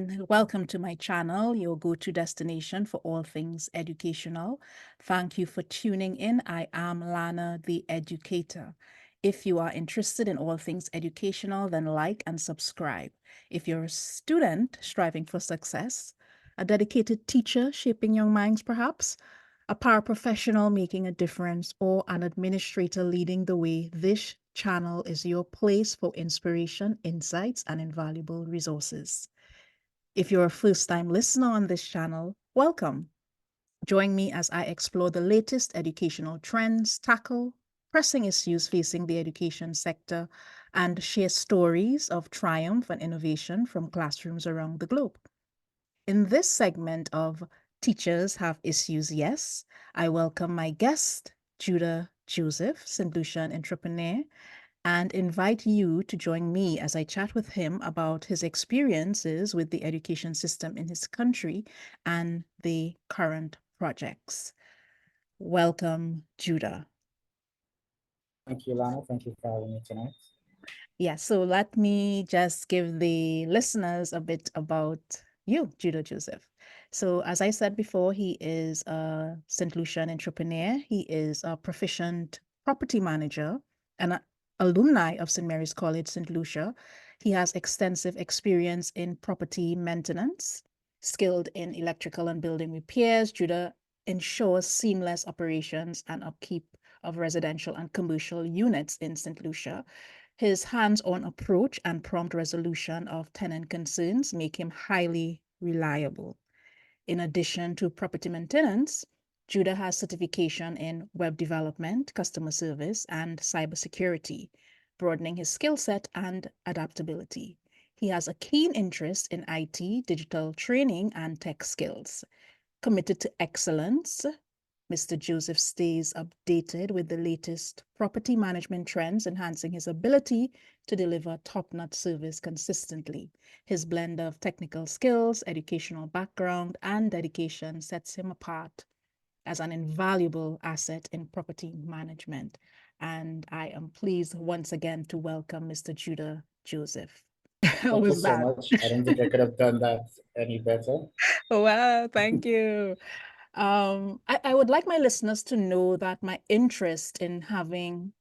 and welcome to my channel, your go-to destination for all things educational. Thank you for tuning in. I am Lana the Educator. If you are interested in all things educational, then like and subscribe. If you're a student striving for success, a dedicated teacher shaping young minds perhaps, a paraprofessional making a difference, or an administrator leading the way, this channel is your place for inspiration, insights, and invaluable resources. If you're a first-time listener on this channel, welcome. Join me as I explore the latest educational trends, tackle pressing issues facing the education sector, and share stories of triumph and innovation from classrooms around the globe. In this segment of Teachers Have Issues, Yes, I welcome my guest, Judah Joseph, St. Lucian Entrepreneur, and invite you to join me as I chat with him about his experiences with the education system in his country and the current projects. Welcome, Judah. Thank you, Lana. Thank you for having me tonight. Yeah, so let me just give the listeners a bit about you, Judah Joseph. So, as I said before, he is a St. Lucian entrepreneur. He is a proficient property manager and an alumni of St. Mary's College, St. Lucia. He has extensive experience in property maintenance, skilled in electrical and building repairs. Judah ensures seamless operations and upkeep of residential and commercial units in St. Lucia. His hands-on approach and prompt resolution of tenant concerns make him highly reliable. In addition to property maintenance, Judah has certification in web development, customer service, and cybersecurity, broadening his skill set and adaptability. He has a keen interest in IT, digital training, and tech skills. Committed to excellence, Mr. Joseph stays updated with the latest property management trends, enhancing his ability to deliver top-notch service consistently. His blend of technical skills, educational background, and dedication sets him apart as an invaluable asset in property management. And I am pleased once again to welcome Mr. Judah Joseph. How Thank you was so that? much. I don't think I could have done that any better. Well, thank you. I would like my listeners to know that my interest in having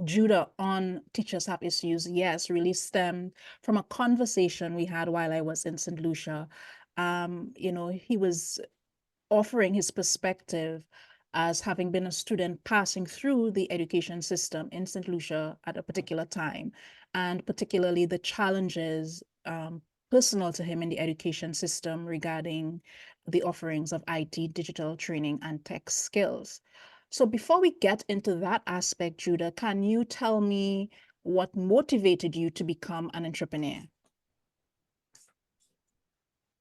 Judah on Teachers Have Issues, yes, really stemmed from a conversation we had while I was in St. Lucia. He was offering his perspective as having been a student passing through the education system in St. Lucia at a particular time, and particularly the challenges personal to him in the education system regarding the offerings of IT, digital training, and tech skills. So before we get into that aspect, Judah, can you tell me what motivated you to become an entrepreneur?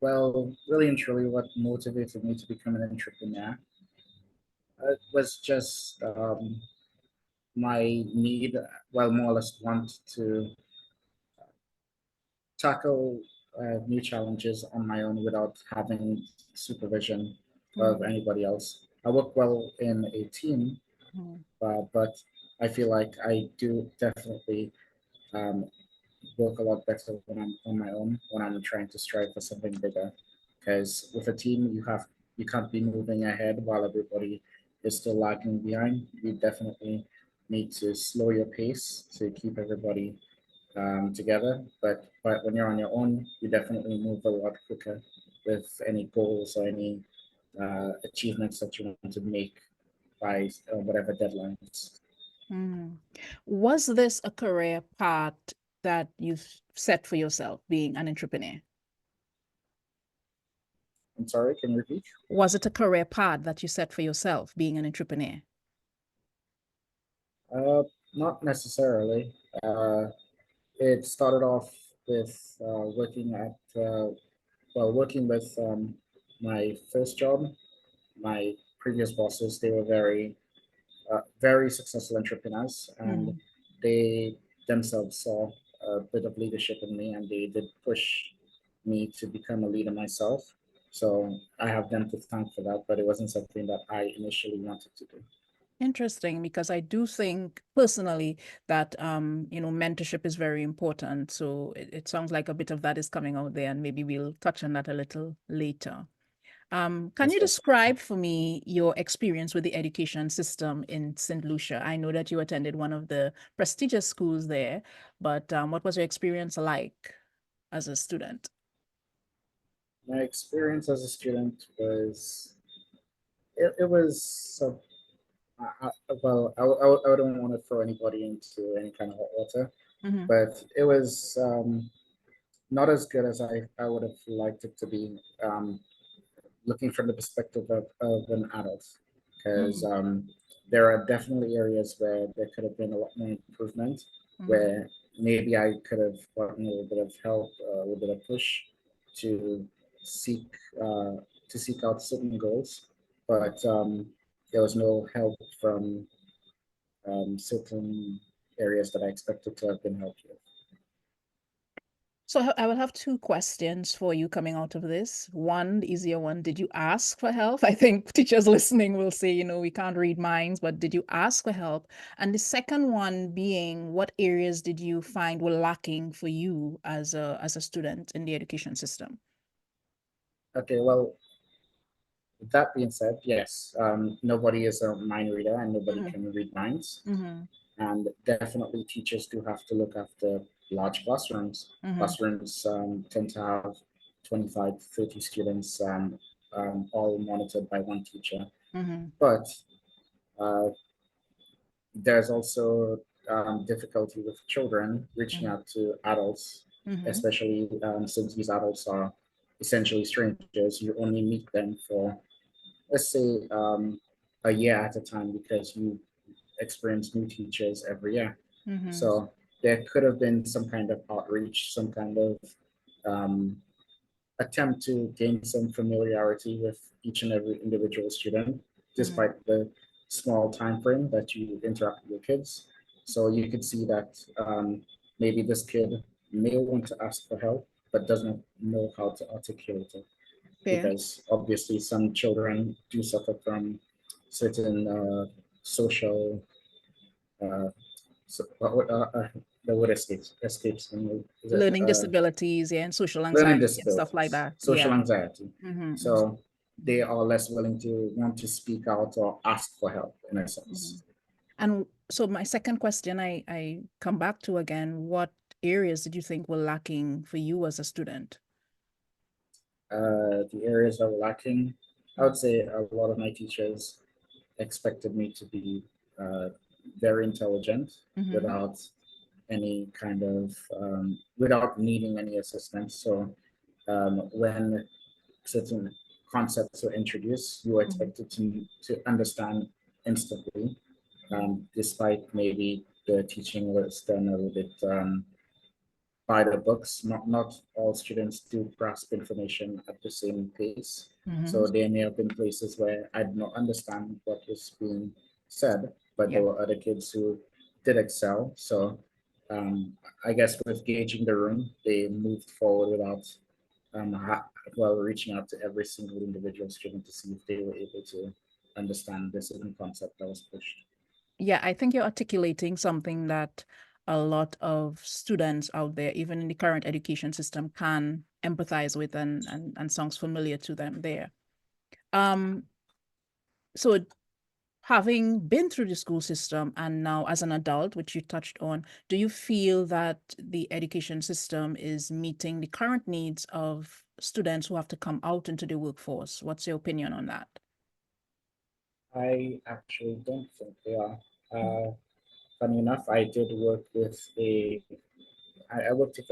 Well, really and truly, what motivated me to become an entrepreneur was just my need, well, more or less want to tackle new challenges on my own without having supervision of Mm, anybody else. I work well in a team, mm, but I feel like I do definitely um, work a lot better when I'm on my own, when I'm trying to strive for something bigger. Because with a team, you can't be moving ahead while everybody is still lagging behind. You definitely need to slow your pace to keep everybody together. But when you're on your own, you definitely move a lot quicker with any goals or any achievements that you want to make by whatever deadlines. mm. Was this a career path that you've set for yourself, being an entrepreneur? I'm sorry, can you repeat? Was it a career path that you set for yourself, being an entrepreneur? Uh, Not necessarily. It started off with working with my first job. My previous bosses, they were very successful entrepreneurs, and Mm, they themselves saw a bit of leadership in me, and they did push me to become a leader myself. So I have them to thank for that, but it wasn't something that I initially wanted to do. Interesting, because I do think personally that mentorship is very important. So it sounds like a bit of that is coming out there, and maybe we'll touch on that a little later. Can Most you definitely. describe for me your experience with the education system in St. Lucia? I know that you attended one of the prestigious schools there, but what was your experience like as a student? My experience as a student was it was well, I wouldn't want to throw anybody into any kind of hot water, Mm-hmm. but it was not as good as I would have liked it to be, looking from the perspective of an adult, because Mm-hmm. there are definitely areas where there could have been a lot more improvement, Mm-hmm. where maybe I could have gotten a little bit of help, a little bit of push to seek uh, to seek out certain goals, but there was no help from certain areas that I expected to have been helped with. So I will have two questions for you coming out of this. One, the easier one, did you ask for help? I think teachers listening will say, we can't read minds, but did you ask for help? And the second one being, what areas did you find were lacking for you as a student in the education system? Okay, well, that being said, yes, nobody is a mind reader and nobody Mm-hmm. can read minds. Mm-hmm. And definitely teachers do have to look after large classrooms. Mm-hmm. Classrooms tend to have 25 to 30 students, all monitored by one teacher. Mm-hmm. But uh, there's also difficulty with children reaching out to adults, Mm-hmm. especially since these adults are essentially strangers. You only meet them for, let's say, a year at a time because you experience new teachers every year. Mm-hmm. So there could have been some kind of outreach, some kind of um, attempt to gain some familiarity with each and every individual student, Mm-hmm. despite the small time frame that you interact with your kids. So you could see that maybe this kid may want to ask for help, but doesn't know how to articulate it, Fair. because obviously some children do suffer from certain social uh, so, the word escapes me. Is it Learning disabilities, yeah, and social learning anxiety and stuff like disabilities, that. social Yeah. anxiety? Mm-hmm. So they are less willing to want to speak out or ask for help in a Mm-hmm. sense. And so my second question, I come back to again, what areas did you think were lacking for you as a student? The areas that were lacking, I Mm-hmm. would say a lot of my teachers expected me to be uh, very intelligent Mm-hmm. without any kind of without needing any assistance. So when certain concepts were introduced, you were Mm-hmm. expected to understand instantly, despite maybe the teaching was done a little bit by the books. Not all students do grasp information at the same pace. Mm-hmm. So there may have been places where I did not understand what was being said, but Yeah. there were other kids who did excel. So um, I guess with gauging the room, they moved forward without reaching out to every single individual student to see if they were able to understand the certain concept that was pushed. Yeah, I think you're articulating something that a lot of students out there, even in the current education system, can empathize with and sounds familiar to them there. Um, so having been through the school system and now as an adult, which you touched on, do you feel that the education system is meeting the current needs of students who have to come out into the workforce? What's your opinion on that? I actually don't think they are. Funny enough, I did work with I worked with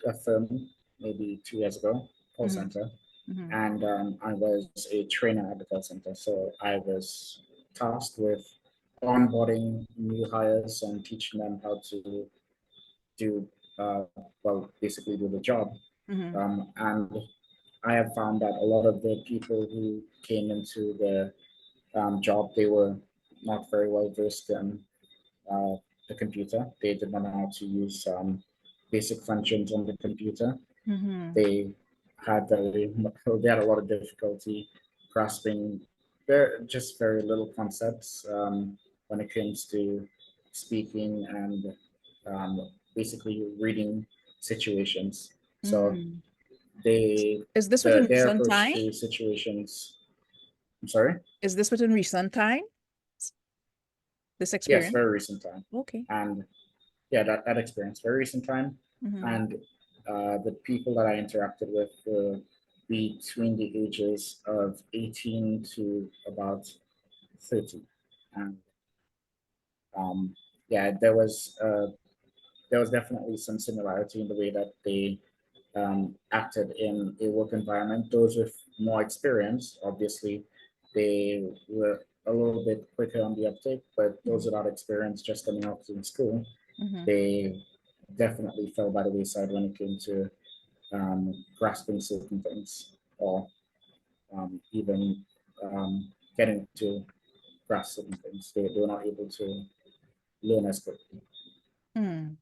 a firm maybe 2 years ago, call Mm-hmm. center, Mm-hmm. and I was a trainer at the call center. So I was tasked with onboarding new hires and teaching them how to do, uh, basically do the job. Mm-hmm. And I have found that a lot of the people who came into the job, they were not very well versed in uh, the computer. They did not know how to use basic functions on the computer. Mm-hmm. They had they had a lot of difficulty grasping. just very little concepts when it comes to speaking and basically reading situations. So Mm. they Is this within their recent approach time? to situations. I'm sorry. Is this within recent time? This Yes, experience? very recent time, Okay. and yeah, that experience, very recent time, Mm-hmm. and the people that I interacted with were between the ages of 18 to about 30, and um, yeah, there was definitely some similarity in the way that they acted in a work environment. Those with more experience, obviously, they were a little bit quicker on the uptake, but those without experience just coming out in school, Mm-hmm. they definitely fell by the wayside when it came to grasping certain things or even getting to grasp certain things. They were not able to learn as quickly. Hmm.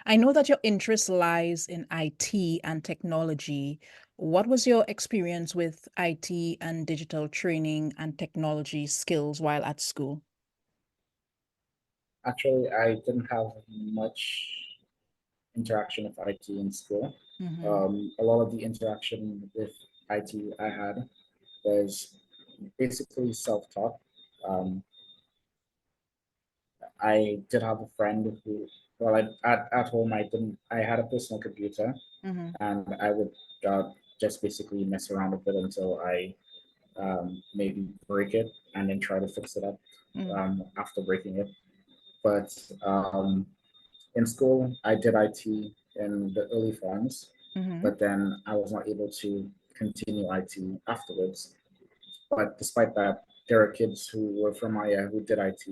I know that your interest lies in IT and technology. What was your experience with IT and digital training and technology skills while at school? Actually, I didn't have much interaction with IT in school. Mm-hmm. A lot of the interaction with IT I had was basically self-taught. Um, I did have a friend who, well, at home I had a personal computer, Mm-hmm. and I would just basically mess around with it until I maybe break it and then try to fix it up after breaking it. But in school, I did IT in the early forms, Mm-hmm. but then I was not able to continue IT afterwards. But despite that, there are kids who were from my area who did IT,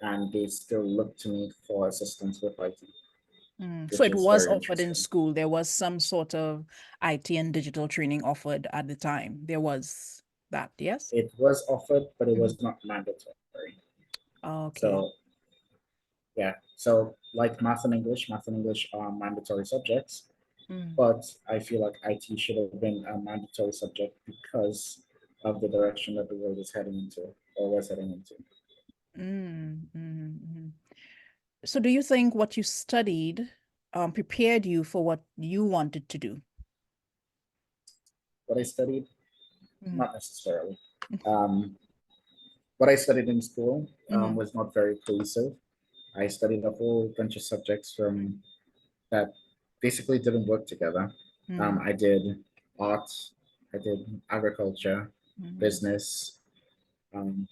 and they still look to me for assistance with IT, So which it is was very offered in interesting. school. There was some sort of IT and digital training offered at the time. There was that, yes? It was offered, but it Mhm. was not mandatory. Okay. So yeah, so like math and English are mandatory subjects, Mm. but I feel like IT should have been a mandatory subject because of the direction that the world is heading into or was heading into. Mhm. So do you think what you studied prepared you for what you wanted to do? What I studied, Mm. not necessarily. Um, what I studied in school Mm-hmm. was not very cohesive. I studied a whole bunch of subjects from that basically didn't work together. Mm-hmm. I did art, I did agriculture, Mm-hmm. business,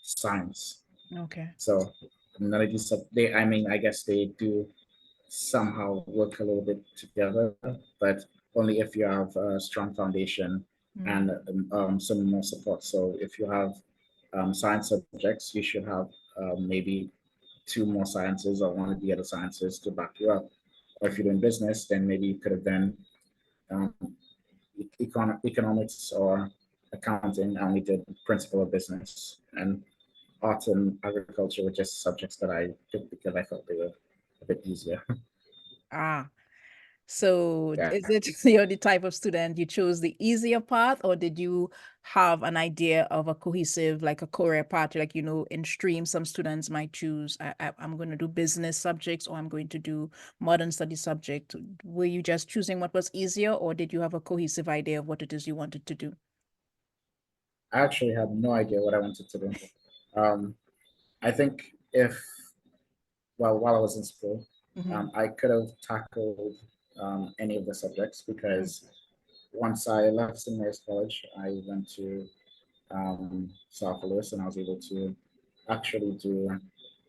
science. Okay. So none of these they I mean I guess they do somehow work a little bit together, but only if you have a strong foundation Mm. and some more support. So if you have science subjects, you should have maybe two more sciences or one of the other sciences to back you up. Or if you're doing business, then maybe you could have done um, economics or accounting, and we did principle of business. And art and agriculture were just subjects that I took because I thought they were a bit easier. Ah, so Yeah, is it you're the type of student you chose the easier path, or did you have an idea of a cohesive, like a career path? Like, in stream, some students might choose, I'm going to do business subjects or I'm going to do modern study subject. Were you just choosing what was easier, or did you have a cohesive idea of what it is you wanted to do? I actually had no idea what I wanted to do. Um, I think if, well, while I was in school, Mm-hmm. I could have tackled any of the subjects because once I left St. Mary's College, I went to South Lewis and I was able to actually do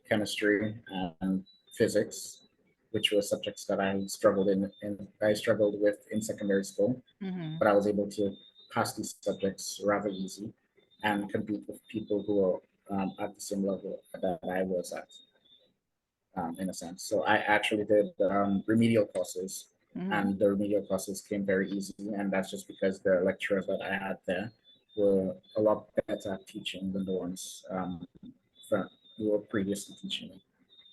chemistry and physics, which were subjects that I struggled with in secondary school, Mm-hmm. but I was able to pass these subjects rather easy and compete with people who are at the same level that I was at, in a sense. So I actually did remedial courses, Mm-hmm. and the remedial courses came very easy, and that's just because the lecturers that I had there were a lot better at teaching than the ones from, who were previously teaching me.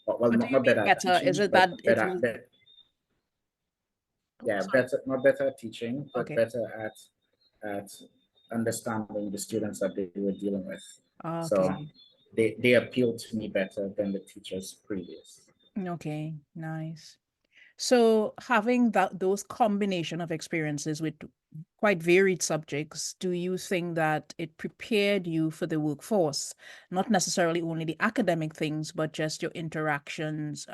Well, What do you not mean better at better? Is teaching, it but that it better, was, oh, yeah, sorry. better, not better at teaching, but Okay. better at understanding the students that they were dealing with. So Okay. they appeal to me better than the teachers previous. Okay. Nice. So having those combination of experiences with quite varied subjects, do you think that it prepared you for the workforce? Not necessarily only the academic things, but just your interactions,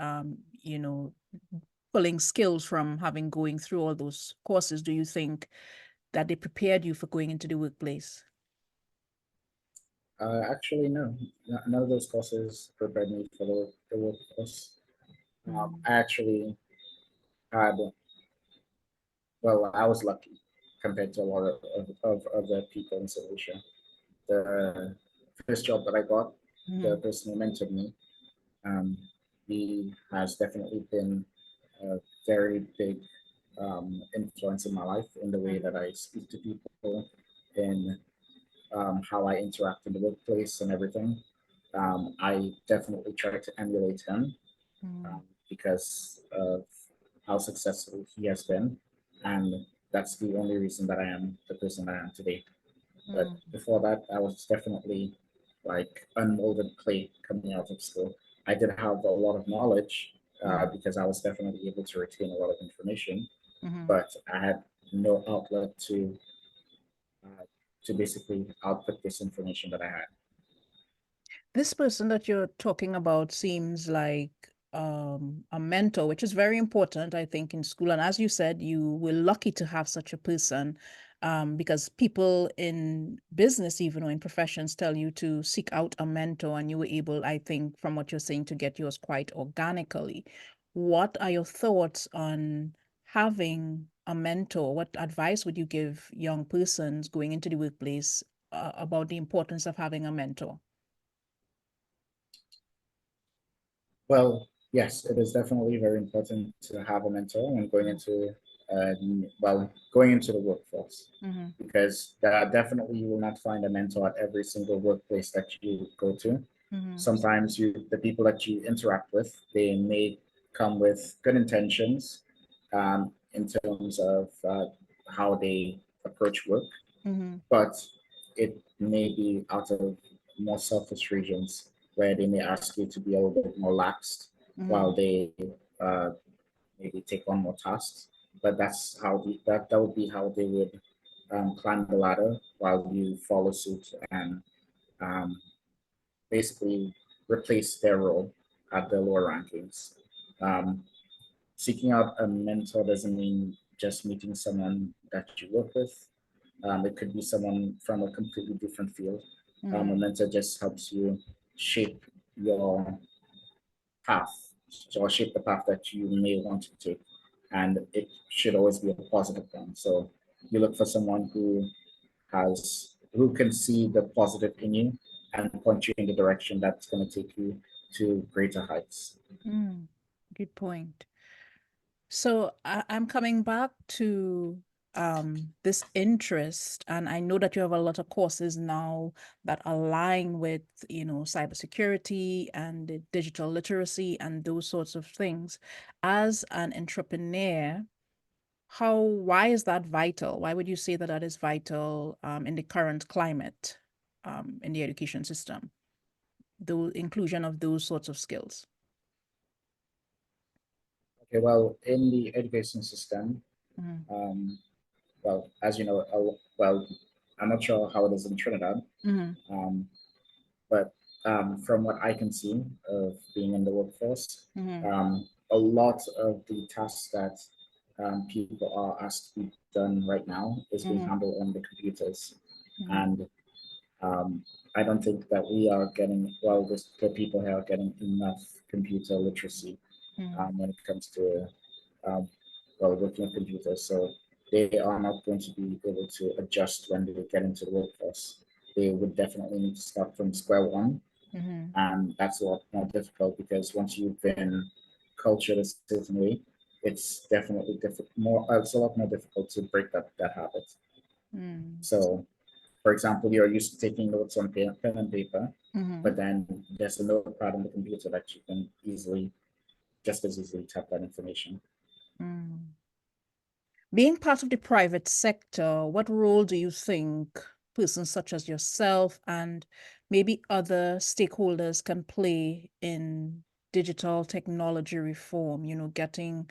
pulling skills from having going through all those courses. Do you think that they prepared you for going into the workplace? Actually, no, none of those courses prepared me for the workforce. Mm, I actually had, well, I was lucky compared to a lot of other people in Solution. The first job that I got, the mm, person who mentored me, um, he has definitely been a very big influence in my life in the way that mm, I speak to people, in how I interact in the workplace and everything. I definitely try to emulate him mm, because of how successful he has been. And that's the only reason that I am the person I am today. But mm, before that, I was definitely like unmolded clay coming out of school. I did have a lot of knowledge mm, because I was definitely able to retain a lot of information, mm. but I had no outlet uh, to basically output this information that I had. This person that you're talking about seems like a mentor, which is very important, I think, in school. And as you said, you were lucky to have such a person, because people in business, even or in professions, tell you to seek out a mentor, and you were able, I think, from what you're saying, to get yours quite organically. What are your thoughts on having a mentor? What advice would you give young persons going into the workplace about the importance of having a mentor? Well, yes, it is definitely very important to have a mentor when going into uh, going into the workforce, Mm-hmm. because definitely you will not find a mentor at every single workplace that you go to. Mm-hmm. Sometimes the people that you interact with, they may come with good intentions in terms of how they approach work, Mm-hmm. but it may be out of more selfish regions where they may ask you to be a little bit more laxed Mm-hmm. while they uh, maybe take on more tasks. But that's how that would be how they would climb the ladder while you follow suit and um, basically replace their role at the lower rankings. Um, Seeking out a mentor doesn't mean just meeting someone that you work with. It could be someone from a completely different field. A Mm-hmm. mentor just helps you shape your path, or shape the path that you may want to take. And it should always be a positive one. So you look for someone who can see the positive in you and point you in the direction that's going to take you to greater heights. Mm. Good point. So I'm coming back to this interest, and I know that you have a lot of courses now that align with, cybersecurity and the digital literacy and those sorts of things. As an entrepreneur, why is that vital? Why would you say that that is vital in the current climate in the education system? The inclusion of those sorts of skills. Okay, well, in the education system, Mm-hmm. um, well, as you know, well, I'm not sure how it is in Trinidad, Mm-hmm. um, but from what I can see of being in the workforce, Mm-hmm. a lot of the tasks that people are asked to be done right now is being Mm-hmm. handled on the computers. Mm-hmm. And um, I don't think that we are getting, well, the people here are getting enough computer literacy Mm-hmm. when it comes to um, well, working with computers. So they are not going to be able to adjust when they get into the workforce. They would definitely need to start from square one, Mm-hmm. and that's a lot more difficult because once you've been cultured a certain way, it's definitely difficult. More, it's a lot more difficult to break that habit. Mm-hmm. So, for example, you're used to taking notes on pen and paper, Mm-hmm. but then there's a notepad on the computer that you can just as easily tap that information. Mm. Being part of the private sector, what role do you think? persons such as yourself and maybe other stakeholders can play in digital technology reform, getting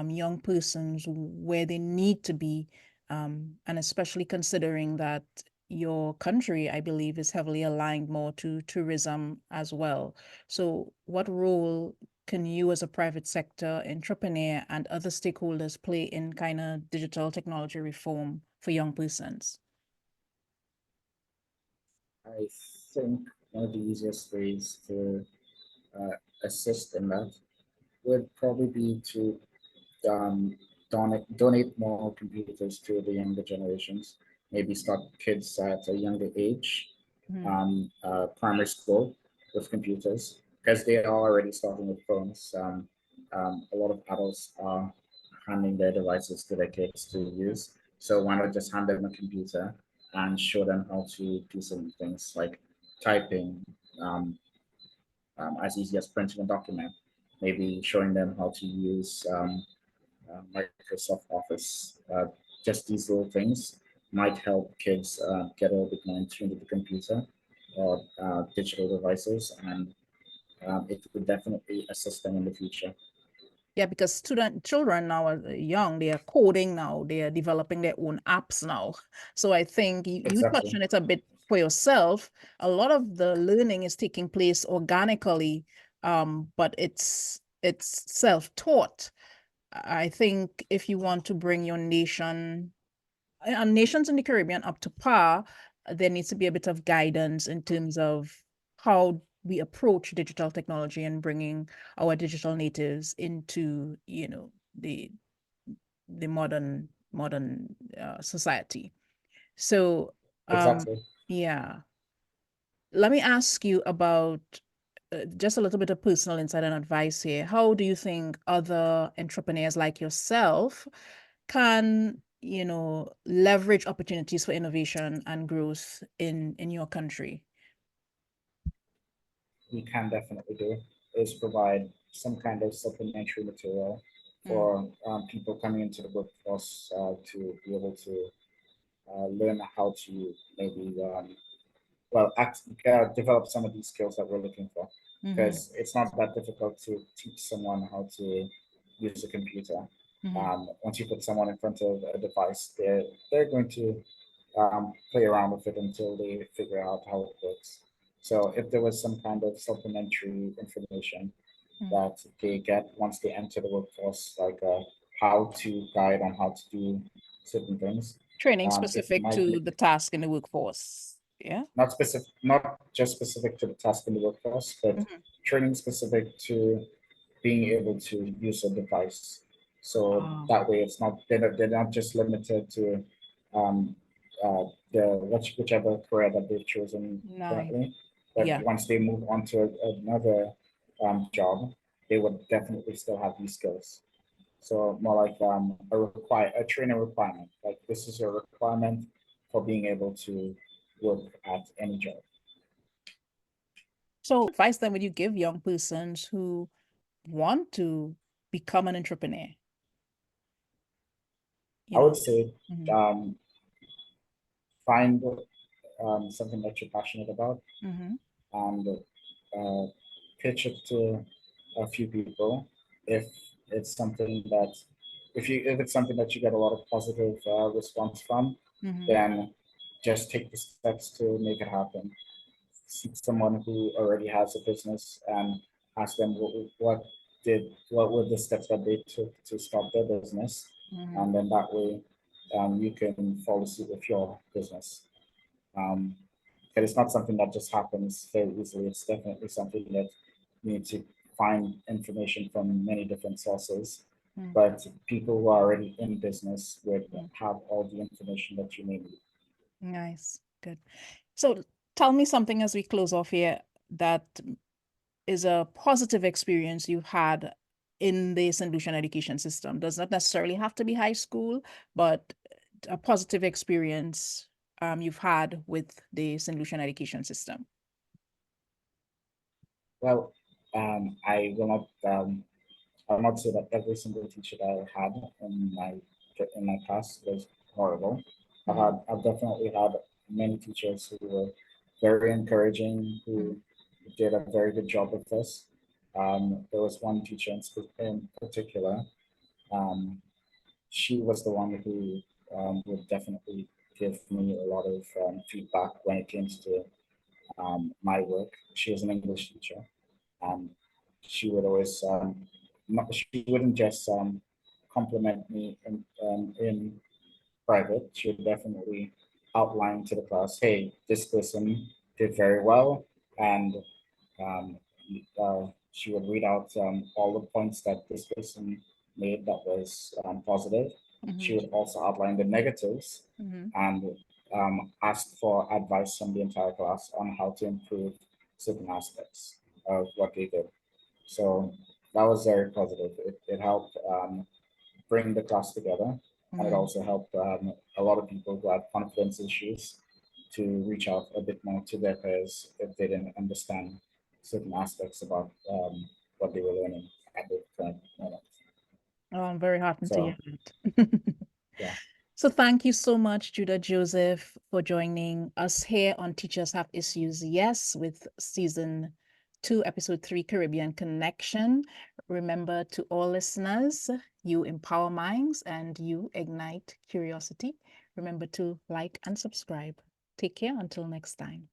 young persons where they need to be, and especially considering that your country, I believe, is heavily aligned more to tourism as well. So, what role can you, as a private sector entrepreneur and other stakeholders, play in kind of digital technology reform for young persons? I think one of the easiest ways to uh, assist in that would probably be to um, donate more computers to the younger generations. Maybe start kids at a younger age, Mm, primary school with computers, because they are already starting with phones. A lot of adults are handing their devices to their kids to mm, use. So why not just hand them a computer and show them how to do some things like typing, um, as easy as printing a document, maybe showing them how to use Microsoft Office. Just these little things might help kids get a little bit more in tune with the computer or digital devices, and it would definitely assist them in the future. Yeah, because children now are young, they are coding now, they are developing their own apps now. So I think you touched Exactly. on it a bit for yourself. A lot of the learning is taking place organically, but it's self-taught. I think if you want to bring your nation and nations in the Caribbean up to par, there needs to be a bit of guidance in terms of how we approach digital technology and bringing our digital natives into, the modern society. So, Exactly. yeah, let me ask you about just a little bit of personal insight and advice here. How do you think other entrepreneurs like yourself can, leverage opportunities for innovation and growth in your country? We can definitely do is provide some kind of supplementary material Mm, for people coming into the workforce to be able to learn how to maybe develop some of these skills that we're looking for, mm-hmm, because it's not that difficult to teach someone how to use a computer. mm-hmm, Once you put someone in front of a device, they're going to play around with it until they figure out how it works. So if there was some kind of supplementary information mm. that they get once they enter the workforce, like how to guide on how to do certain things, Training it specific might to the task in the workforce. Yeah. not just specific to the task in the workforce, but Mm-hmm. training specific to being able to use a device. So Oh, that way, it's not they're not just limited to um, whichever career that they've chosen nice. currently. But Yeah. once they move on to another job, they would definitely still have these skills. So more like a training requirement. Like this is a requirement for being able to work at any job. So, what advice then would you give young persons who want to become an entrepreneur? You I would know. say Mm-hmm, um, find something that you're passionate about mm-hmm, and uh, pitch it to a few people. If it's something that if it's something that you get a lot of positive response from, mm-hmm, then just take the steps to make it happen. Seek someone who already has a business and ask them what were the steps that they took to start their business, mm-hmm. and then that way you can follow suit with your business. Um, but it's not something that just happens very easily. It's definitely something that you need to find information from many different sources. But people who are already in business would Mm-hmm. have all the information that you may need. Nice. Good. So tell me something as we close off here that is a positive experience you had in the St. Lucian education system. Does not necessarily have to be high school, but a positive experience you've had with the St. Lucian education system. Well, I will not. I'll not say that every single teacher that I had in my past was horrible. I've definitely had many teachers who were very encouraging, Mm-hmm. who did a very good job with us. There was one teacher in particular. Um, she was the one who would definitely give me a lot of feedback when it came to my work. She was an English teacher, and she would always she wouldn't just compliment me in private. She would definitely outline to the class, "Hey, this person did very well," and um, she would read out all the points that this person made that was positive. She Mm-hmm. would also outline the negatives Mm-hmm. and ask for advice from the entire class on how to improve certain aspects of what they did. So that was very positive. It helped bring the class together, and it Mm-hmm. also helped a lot of people who had confidence issues to reach out a bit more to their peers if they didn't understand certain aspects about what they were learning at the current moment. Oh, I'm very heartened to hear So that. yeah, So thank you so much, Judah Joseph, for joining us here on Teachers Have Issues, Yes, with season 2, episode 3, Caribbean Connection. Remember, to all listeners, you empower minds and you ignite curiosity. Remember to like and subscribe. Take care until next time.